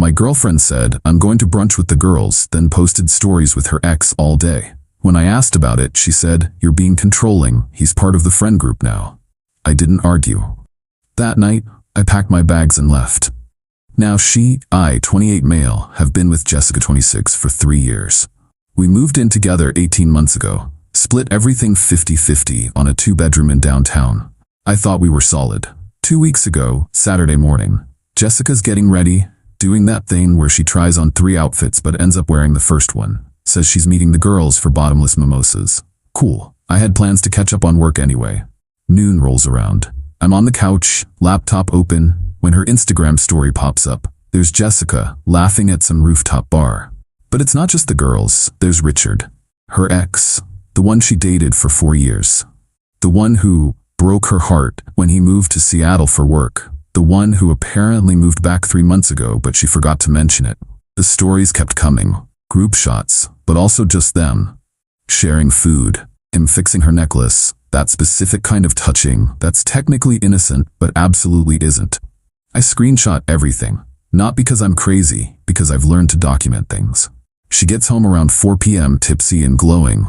My girlfriend said, I'm going to brunch with the girls, then posted stories with her ex all day. When I asked about it, she said, you're being controlling, he's part of the friend group now. I didn't argue. That night, I packed my bags and left. Now I, 28 male, have been with Jessica, 26, for 3 years. We moved in together 18 months ago, split everything 50-50 on a 2-bedroom in downtown. I thought we were solid. 2 weeks ago, Saturday morning, Jessica's getting ready, doing that thing where she tries on 3 outfits but ends up wearing the first one. Says she's meeting the girls for bottomless mimosas. Cool. I had plans to catch up on work anyway. Noon rolls around. I'm on the couch, laptop open, when her Instagram story pops up. There's Jessica, laughing at some rooftop bar. But it's not just the girls, there's Richard. Her ex, the one she dated for 4 years. The one who broke her heart when he moved to Seattle for work. The one who apparently moved back 3 months ago, but she forgot to mention it. The stories kept coming. Group shots, but also just them. Sharing food. Him fixing her necklace. That specific kind of touching that's technically innocent, but absolutely isn't. I screenshot everything. Not because I'm crazy, because I've learned to document things. She gets home around 4 p.m. tipsy and glowing.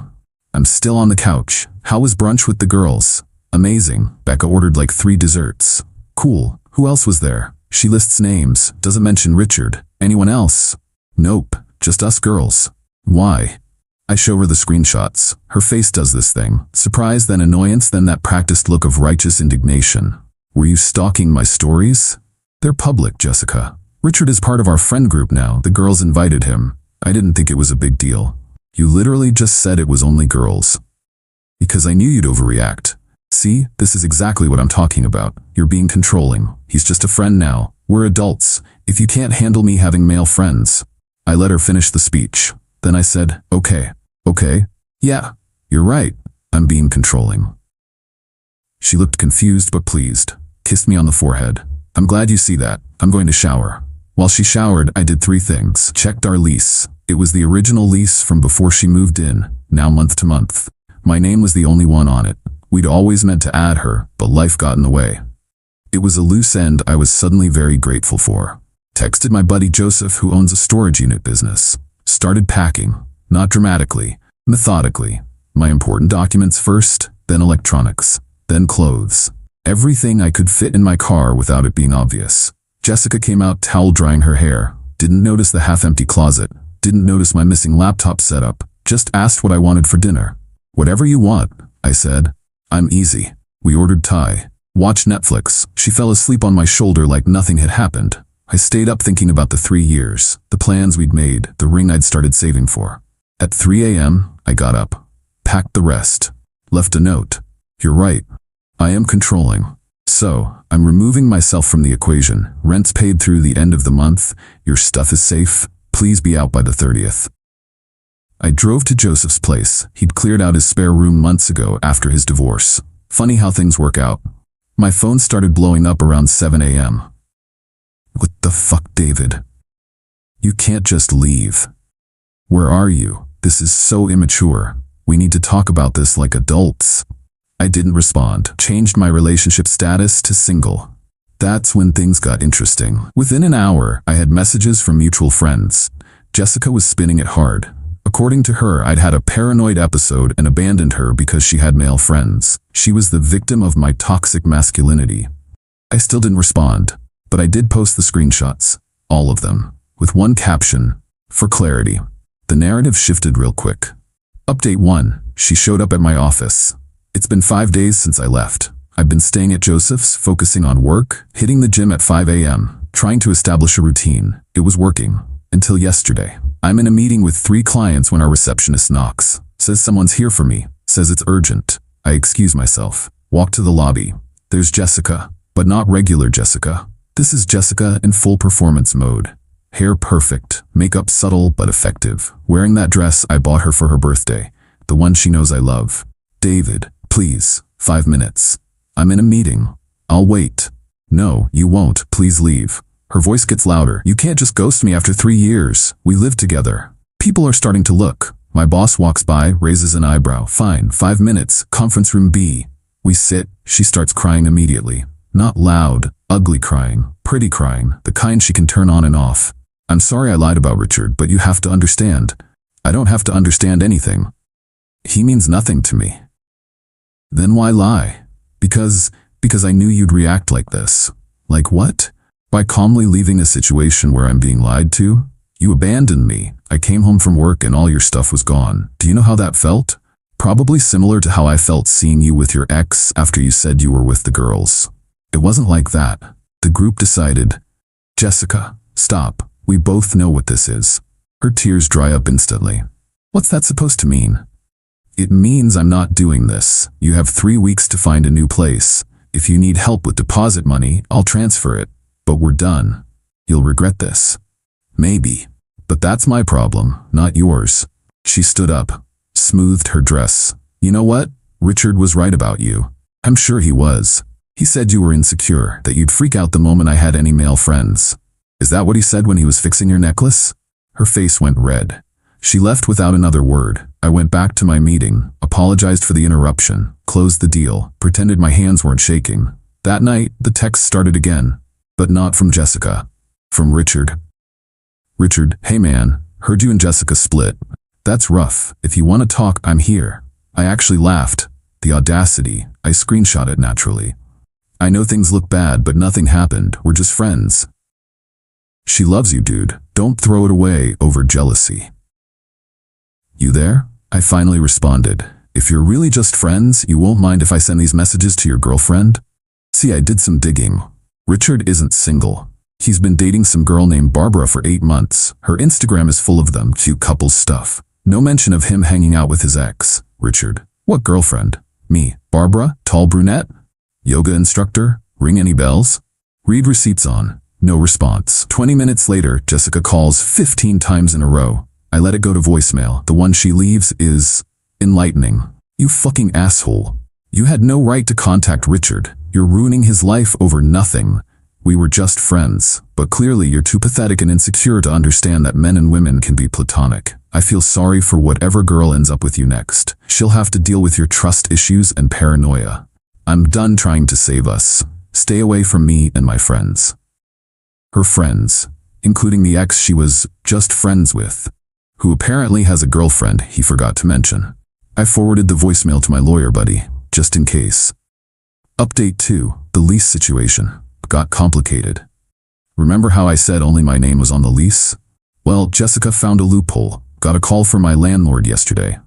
I'm still on the couch. How was brunch with the girls? Amazing. Becca ordered like 3 desserts. Cool. Who else was there? She lists names, doesn't mention Richard. Anyone else? Nope. Just us girls. Why? I show her the screenshots. Her face does this thing. Surprise, then annoyance, then that practiced look of righteous indignation. Were you stalking my stories? They're public, Jessica. Richard is part of our friend group now. The girls invited him. I didn't think it was a big deal. You literally just said it was only girls. Because I knew you'd overreact. See, this is exactly what I'm talking about. You're being controlling. He's just a friend now. We're adults. If you can't handle me having male friends. I let her finish the speech. Then I said, okay. Yeah, you're right. I'm being controlling. She looked confused but pleased. Kissed me on the forehead. I'm glad you see that. I'm going to shower. While she showered, I did 3 things. Checked our lease. It was the original lease from before she moved in, now month to month. My name was the only one on it. We'd always meant to add her, but life got in the way. It was a loose end I was suddenly very grateful for. Texted my buddy Joseph, who owns a storage unit business. Started packing, not dramatically, methodically. My important documents first, then electronics, then clothes. Everything I could fit in my car without it being obvious. Jessica came out towel drying her hair, didn't notice the half-empty closet, didn't notice my missing laptop setup, just asked what I wanted for dinner. Whatever you want, I said. I'm easy. We ordered Thai. Watched Netflix. She fell asleep on my shoulder like nothing had happened. I stayed up thinking about the 3 years, the plans we'd made, the ring I'd started saving for. At 3 a.m., I got up, packed the rest, left a note. You're right. I am controlling. So, I'm removing myself from the equation. Rent's paid through the end of the month. Your stuff is safe. Please be out by the 30th. I drove to Joseph's place. He'd cleared out his spare room months ago after his divorce. Funny how things work out. My phone started blowing up around 7 a.m. What the fuck, David? You can't just leave. Where are you? This is so immature. We need to talk about this like adults. I didn't respond. Changed my relationship status to single. That's when things got interesting. Within an hour, I had messages from mutual friends. Jessica was spinning it hard. According to her, I'd had a paranoid episode and abandoned her because she had male friends. She was the victim of my toxic masculinity. I still didn't respond, but I did post the screenshots. All of them. With one caption. For clarity. The narrative shifted real quick. Update 1. She showed up at my office. It's been 5 days since I left. I've been staying at Joseph's, focusing on work, hitting the gym at 5 a.m., trying to establish a routine. It was working. Until yesterday. I'm in a meeting with 3 clients when our receptionist knocks. Says someone's here for me. Says it's urgent. I excuse myself. Walk to the lobby. There's Jessica, but not regular Jessica. This is Jessica in full performance mode. Hair perfect, makeup subtle but effective. Wearing that dress I bought her for her birthday. The one she knows I love. David, please, 5 minutes. I'm in a meeting. I'll wait. No, you won't. Please leave. Her voice gets louder. You can't just ghost me after 3 years. We live together. People are starting to look. My boss walks by, raises an eyebrow. Fine, 5 minutes. Conference room B. We sit. She starts crying immediately. Not loud, ugly crying. Pretty crying. The kind she can turn on and off. I'm sorry I lied about Richard, but you have to understand. I don't have to understand anything. He means nothing to me. Then why lie? Because I knew you'd react like this. Like what? By calmly leaving a situation where I'm being lied to? You abandoned me. I came home from work and all your stuff was gone. Do you know how that felt? Probably similar to how I felt seeing you with your ex after you said you were with the girls. It wasn't like that. The group decided, Jessica, stop. We both know what this is. Her tears dry up instantly. What's that supposed to mean? It means I'm not doing this. You have 3 weeks to find a new place. If you need help with deposit money, I'll transfer it. But we're done. You'll regret this. Maybe. But that's my problem, not yours. She stood up, smoothed her dress. You know what? Richard was right about you. I'm sure he was. He said you were insecure, that you'd freak out the moment I had any male friends. Is that what he said when he was fixing your necklace? Her face went red. She left without another word. I went back to my meeting, apologized for the interruption, closed the deal, pretended my hands weren't shaking. That night, the texts started again, but not from Jessica. From Richard. Richard, hey man, heard you and Jessica split. That's rough. If you want to talk, I'm here. I actually laughed. The audacity. I screenshot it naturally. I know things look bad, but nothing happened. We're just friends. She loves you, dude. Don't throw it away over jealousy. You there? I finally responded. If you're really just friends, you won't mind if I send these messages to your girlfriend? See, I did some digging. Richard isn't single. He's been dating some girl named Barbara for 8 months. Her Instagram is full of them cute couples stuff. No mention of him hanging out with his ex. Richard. What girlfriend? Me. Barbara? Tall brunette? Yoga instructor? Ring any bells? Read receipts on. No response. 20 minutes later, Jessica calls 15 times in a row. I let it go to voicemail. The one she leaves is enlightening. You fucking asshole. You had no right to contact Richard. You're ruining his life over nothing. We were just friends, but clearly you're too pathetic and insecure to understand that men and women can be platonic. I feel sorry for whatever girl ends up with you next. She'll have to deal with your trust issues and paranoia. I'm done trying to save us. Stay away from me and my friends. Her friends, including the ex she was just friends with, who apparently has a girlfriend he forgot to mention. I forwarded the voicemail to my lawyer buddy, just in case. Update 2, the lease situation got complicated. Remember how I said only my name was on the lease? Well, Jessica found a loophole. Got a call from my landlord yesterday.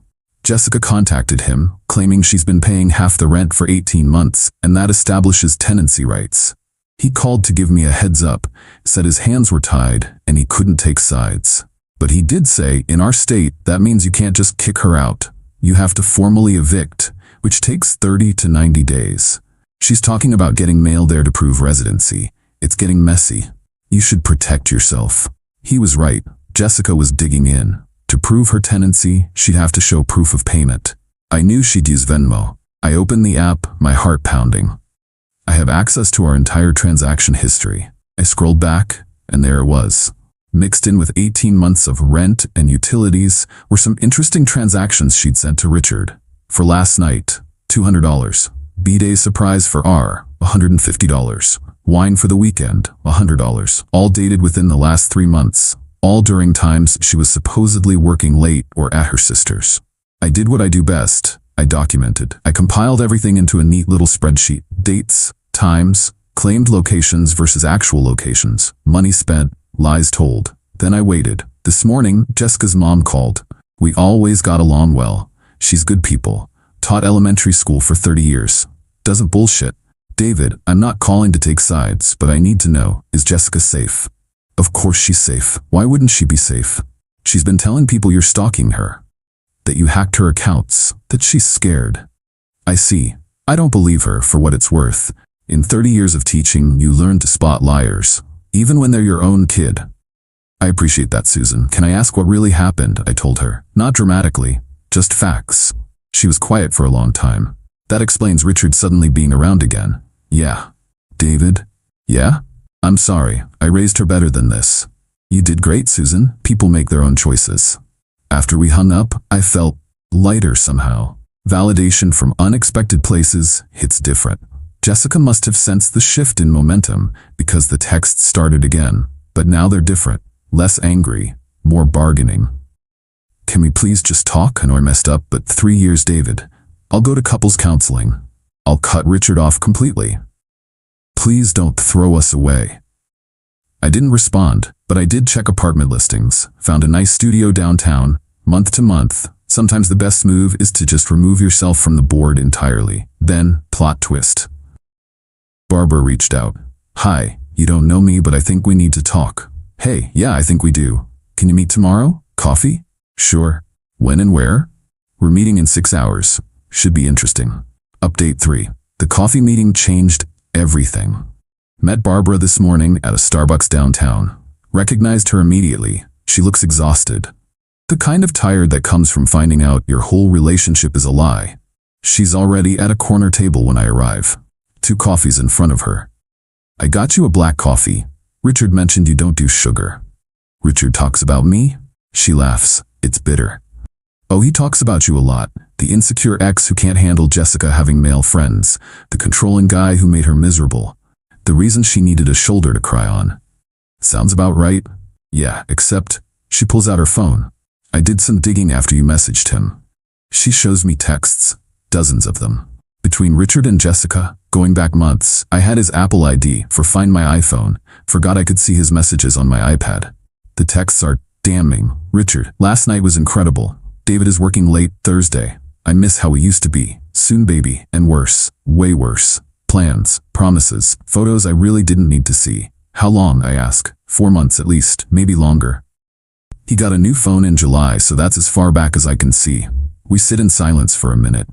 Jessica contacted him, claiming she's been paying half the rent for 18 months, and that establishes tenancy rights. He called to give me a heads up, said his hands were tied, and he couldn't take sides. But he did say, in our state, that means you can't just kick her out. You have to formally evict, which takes 30 to 90 days. She's talking about getting mail there to prove residency. It's getting messy. You should protect yourself. He was right. Jessica was digging in. To prove her tenancy, she'd have to show proof of payment. I knew she'd use Venmo. I opened the app, my heart pounding. I have access to our entire transaction history. I scrolled back, and there it was. Mixed in with 18 months of rent and utilities were some interesting transactions she'd sent to Richard. For last night, $200. B-Day surprise for R, $150. Wine for the weekend, $100. All dated within the last 3 months. All during times she was supposedly working late or at her sister's. I did what I do best. I documented. I compiled everything into a neat little spreadsheet. Dates, times, claimed locations versus actual locations, money spent, lies told. Then I waited. This morning, Jessica's mom called. We always got along well. She's good people. Taught elementary school for 30 years. Doesn't bullshit. David, I'm not calling to take sides, but I need to know, is Jessica safe? Of course she's safe. Why wouldn't she be safe? She's been telling people you're stalking her. That you hacked her accounts. That she's scared. I see. I don't believe her for what it's worth. In 30 years of teaching, you learn to spot liars. Even when they're your own kid. I appreciate that, Susan. Can I ask what really happened? I told her. Not dramatically. Just facts. She was quiet for a long time. That explains Richard suddenly being around again. Yeah. David? Yeah? I'm sorry. I raised her better than this. You did great, Susan. People make their own choices. After we hung up, I felt lighter somehow. Validation from unexpected places hits different. Jessica must have sensed the shift in momentum because the texts started again. But now they're different. Less angry, more bargaining. Can we please just talk? I know I messed up, but 3 years, David. I'll go to couples counseling. I'll cut Richard off completely. Please don't throw us away. I didn't respond, but I did check apartment listings, found a nice studio downtown, month to month. Sometimes the best move is to just remove yourself from the board entirely. Then, plot twist. Barbara reached out. Hi, you don't know me, but I think we need to talk. Hey, yeah, I think we do. Can you meet tomorrow? Coffee? Sure. When and where? We're meeting in 6 hours. Should be interesting. Update 3. The coffee meeting changed everything. Met Barbara this morning at a Starbucks downtown. Recognized her immediately. She looks exhausted. The kind of tired that comes from finding out your whole relationship is a lie. She's already at a corner table when I arrive. 2 coffees in front of her. I got you a black coffee. Richard mentioned you don't do sugar. Richard talks about me? She laughs. It's bitter. Oh, he talks about you a lot. The insecure ex who can't handle Jessica having male friends. The controlling guy who made her miserable. The reason she needed a shoulder to cry on. Sounds about right? Yeah, except she pulls out her phone. I did some digging after you messaged him. She shows me texts, dozens of them. Between Richard and Jessica, going back months, I had his Apple ID for Find My iPhone, forgot I could see his messages on my iPad. The texts are damning. Richard, last night was incredible. David is working late Thursday. I miss how we used to be. Soon baby, and worse, way worse. Plans, promises, photos I really didn't need to see. How long, I ask. 4 months at least, maybe longer. He got a new phone in July, so that's as far back as I can see. We sit in silence for a minute.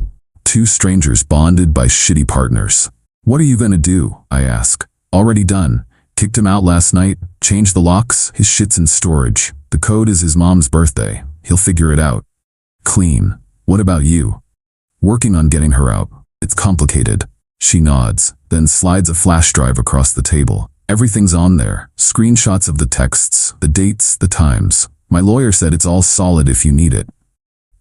2 strangers bonded by shitty partners. What are you gonna do? I ask. Already done. Kicked him out last night, changed the locks, his shit's in storage. The code is his mom's birthday. He'll figure it out. Clean. What about you? Working on getting her out. It's complicated. She nods, then slides a flash drive across the table. Everything's on there. Screenshots of the texts, the dates, the times. My lawyer said it's all solid if you need it.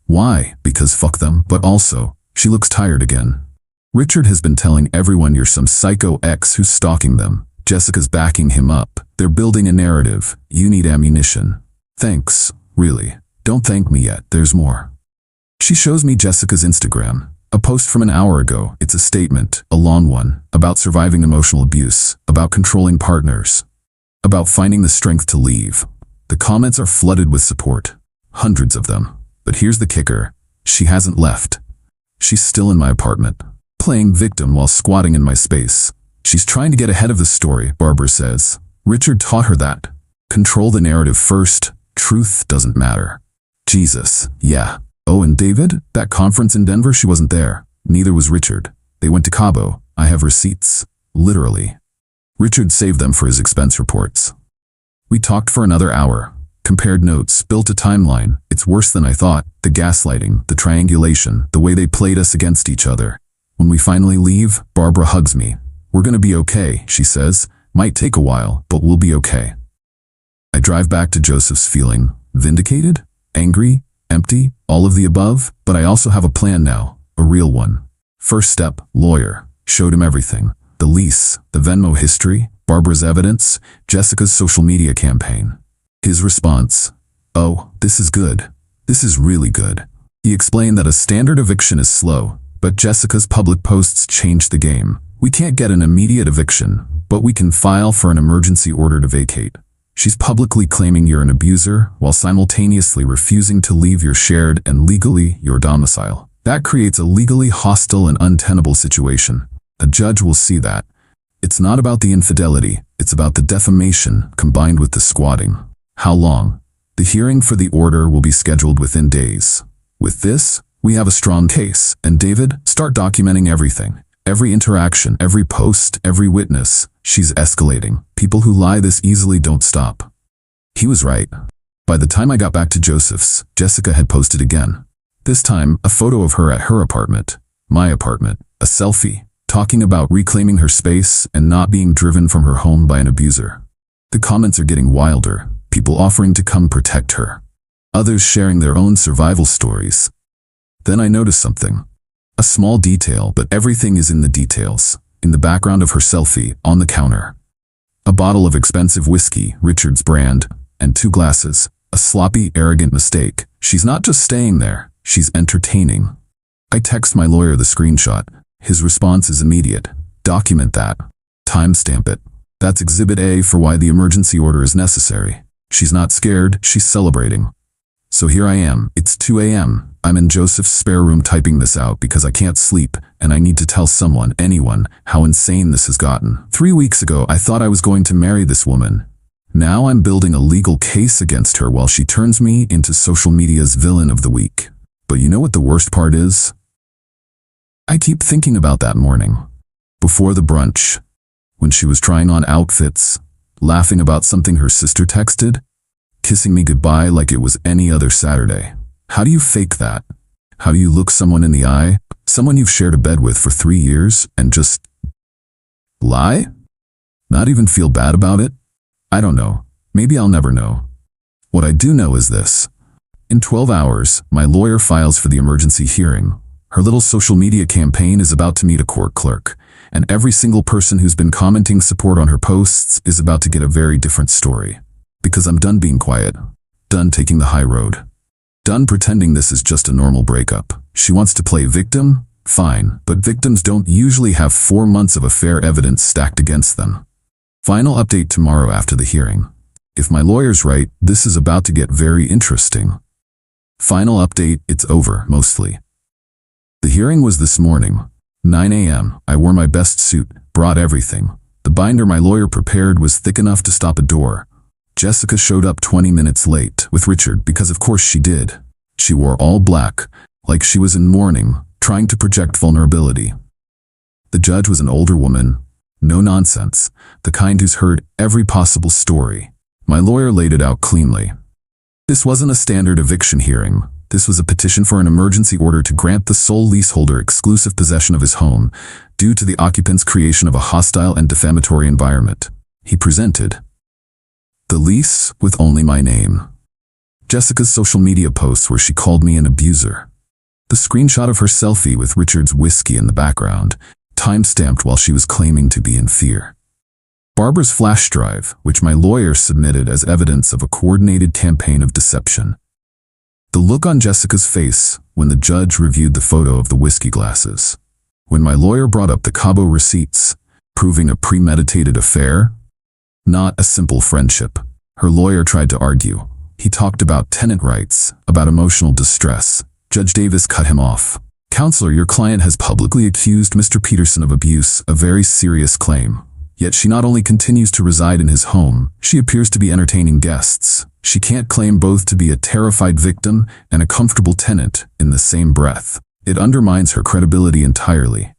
Why? Because fuck them, but also, she looks tired again. Richard has been telling everyone you're some psycho ex who's stalking them. Jessica's backing him up. They're building a narrative. You need ammunition. Thanks, really. Don't thank me yet, there's more. She shows me Jessica's Instagram. A post from an hour ago. It's a statement, a long one, about surviving emotional abuse, about controlling partners, about finding the strength to leave. The comments are flooded with support. Hundreds of them. But here's the kicker. She hasn't left. She's still in my apartment, playing victim while squatting in my space. She's trying to get ahead of the story, Barbara says. Richard taught her that. Control the narrative first. Truth doesn't matter. Jesus, yeah. Oh, and David? That conference in Denver, she wasn't there. Neither was Richard. They went to Cabo. I have receipts. Literally. Richard saved them for his expense reports. We talked for another hour. Compared notes, built a timeline. It's worse than I thought. The gaslighting, the triangulation, the way they played us against each other. When we finally leave, Barbara hugs me. We're gonna be okay, she says. Might take a while, but we'll be okay. I drive back to Joseph's feeling vindicated, angry, empty, all of the above, but I also have a plan now, a real one. First step, lawyer. Showed him everything. The lease, the Venmo history, Barbara's evidence, Jessica's social media campaign. His response, oh, this is good. This is really good. He explained that a standard eviction is slow, but Jessica's public posts changed the game. We can't get an immediate eviction, but we can file for an emergency order to vacate. She's publicly claiming you're an abuser while simultaneously refusing to leave your shared and legally your domicile. That creates a legally hostile and untenable situation. A judge will see that. It's not about the infidelity, it's about the defamation combined with the squatting. How long? The hearing for the order will be scheduled within days. With this, we have a strong case, and David, start documenting everything. Every interaction, every post, every witness. She's escalating. People who lie this easily don't stop. He was right. By the time I got back to Joseph's, Jessica had posted again. This time, a photo of her at her apartment, my apartment, a selfie, talking about reclaiming her space and not being driven from her home by an abuser. The comments are getting wilder, people offering to come protect her. Others sharing their own survival stories. Then I noticed something. A small detail, but everything is in the details. In the background of her selfie, on the counter. A bottle of expensive whiskey, Richard's brand, and 2 glasses. A sloppy, arrogant mistake. She's not just staying there, she's entertaining. I text my lawyer the screenshot. His response is immediate. Document that. Timestamp it. That's Exhibit A for why the emergency order is necessary. She's not scared, she's celebrating. So here I am. It's 2 a.m. I'm in Joseph's spare room typing this out because I can't sleep, and I need to tell someone, anyone, how insane this has gotten. 3 weeks ago, I thought I was going to marry this woman. Now I'm building a legal case against her while she turns me into social media's villain of the week. But you know what the worst part is? I keep thinking about that morning, before the brunch, when she was trying on outfits, laughing about something her sister texted, kissing me goodbye like it was any other Saturday. How do you fake that? How do you look someone in the eye, someone you've shared a bed with for 3 years, and just lie? Not even feel bad about it? I don't know. Maybe I'll never know. What I do know is this. In 12 hours, my lawyer files for the emergency hearing. Her little social media campaign is about to meet a court clerk, and every single person who's been commenting support on her posts is about to get a very different story. Because I'm done being quiet. Done taking the high road. Done pretending this is just a normal breakup. She wants to play victim? Fine, but victims don't usually have 4 months of affair evidence stacked against them. Final update tomorrow after the hearing. If my lawyer's right, this is about to get very interesting. Final update, it's over, mostly. The hearing was this morning. 9 a.m. I wore my best suit, brought everything. The binder my lawyer prepared was thick enough to stop a door. Jessica showed up 20 minutes late with Richard because of course she did. She wore all black, like she was in mourning, trying to project vulnerability. The judge was an older woman. No nonsense, the kind who's heard every possible story. My lawyer laid it out cleanly. This wasn't a standard eviction hearing. This was a petition for an emergency order to grant the sole leaseholder exclusive possession of his home due to the occupant's creation of a hostile and defamatory environment. He presented the lease with only my name. Jessica's social media posts where she called me an abuser. The screenshot of her selfie with Richard's whiskey in the background, time-stamped while she was claiming to be in fear. Barbara's flash drive, which my lawyer submitted as evidence of a coordinated campaign of deception. The look on Jessica's face when the judge reviewed the photo of the whiskey glasses. When my lawyer brought up the Cabo receipts, proving a premeditated affair, not a simple friendship. Her lawyer tried to argue. He talked about tenant rights, about emotional distress. Judge Davis cut him off. Counselor, your client has publicly accused Mr. Peterson of abuse, a very serious claim. Yet she not only continues to reside in his home, she appears to be entertaining guests. She can't claim both to be a terrified victim and a comfortable tenant in the same breath. It undermines her credibility entirely.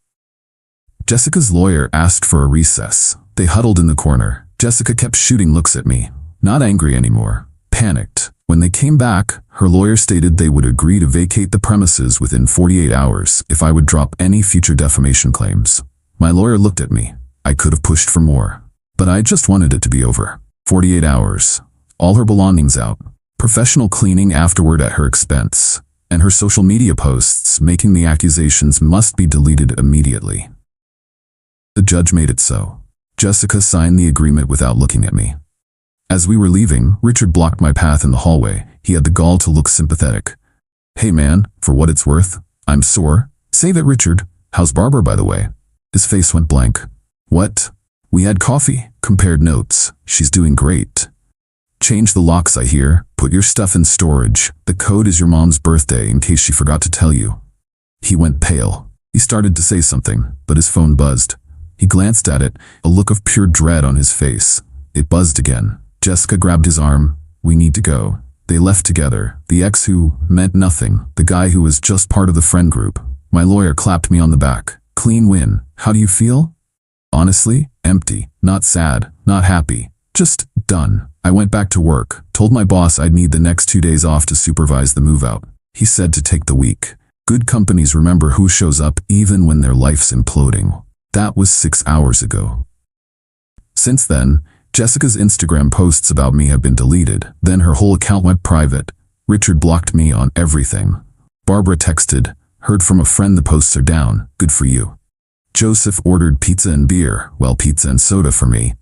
Jessica's lawyer asked for a recess. They huddled in the corner. Jessica kept shooting looks at me, not angry anymore, panicked. When they came back, her lawyer stated they would agree to vacate the premises within 48 hours if I would drop any future defamation claims. My lawyer looked at me. I could have pushed for more, but I just wanted it to be over. 48 hours. All her belongings out. Professional cleaning afterward at her expense. And her social media posts making the accusations must be deleted immediately. The judge made it so. Jessica signed the agreement without looking at me. As we were leaving, Richard blocked my path in the hallway. He had the gall to look sympathetic. Hey man, for what it's worth, I'm sore. Say that, Richard. How's Barbara, by the way? His face went blank. What? We had coffee, compared notes. She's doing great. Change the locks, I hear. Put your stuff in storage. The code is your mom's birthday in case she forgot to tell you. He went pale. He started to say something, but his phone buzzed. He glanced at it, a look of pure dread on his face. It buzzed again. Jessica grabbed his arm. We need to go. They left together. The ex who meant nothing. The guy who was just part of the friend group. My lawyer clapped me on the back. Clean win. How do you feel? Honestly, empty. Not sad. Not happy. Just done. I went back to work. Told my boss I'd need the next 2 days off to supervise the move out. He said to take the week. Good companies remember who shows up even when their life's imploding. That was 6 hours ago. Since then, Jessica's Instagram posts about me have been deleted. Then her whole account went private. Richard blocked me on everything. Barbara texted, heard from a friend the posts are down. Good for you. Joseph ordered pizza and beer, well, pizza and soda for me.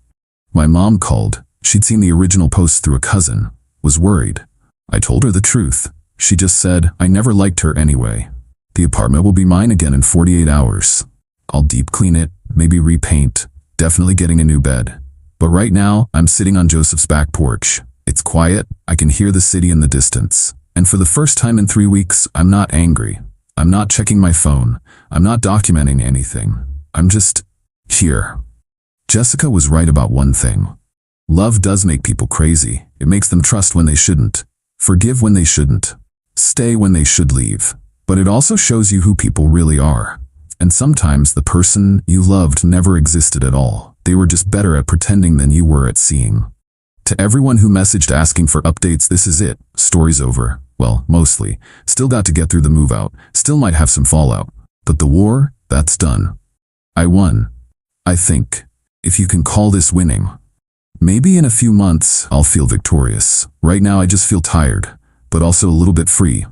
My mom called. She'd seen the original post through a cousin, was worried. I told her the truth. She just said, I never liked her anyway. The apartment will be mine again in 48 hours. I'll deep clean it, maybe repaint, definitely getting a new bed. But right now, I'm sitting on Joseph's back porch. It's quiet, I can hear the city in the distance. And for the first time in 3 weeks, I'm not angry. I'm not checking my phone. I'm not documenting anything. I'm just here. Jessica was right about one thing. Love does make people crazy. It makes them trust when they shouldn't, forgive when they shouldn't, stay when they should leave. But it also shows you who people really are. And sometimes the person you loved never existed at all. They were just better at pretending than you were at seeing. To everyone who messaged asking for updates, this is it. Story's over. Well, mostly. Still got to get through the move out. Still might have some fallout. But the war, that's done. I won. I think. If you can call this winning. Maybe in a few months, I'll feel victorious. Right now I just feel tired, but also a little bit free.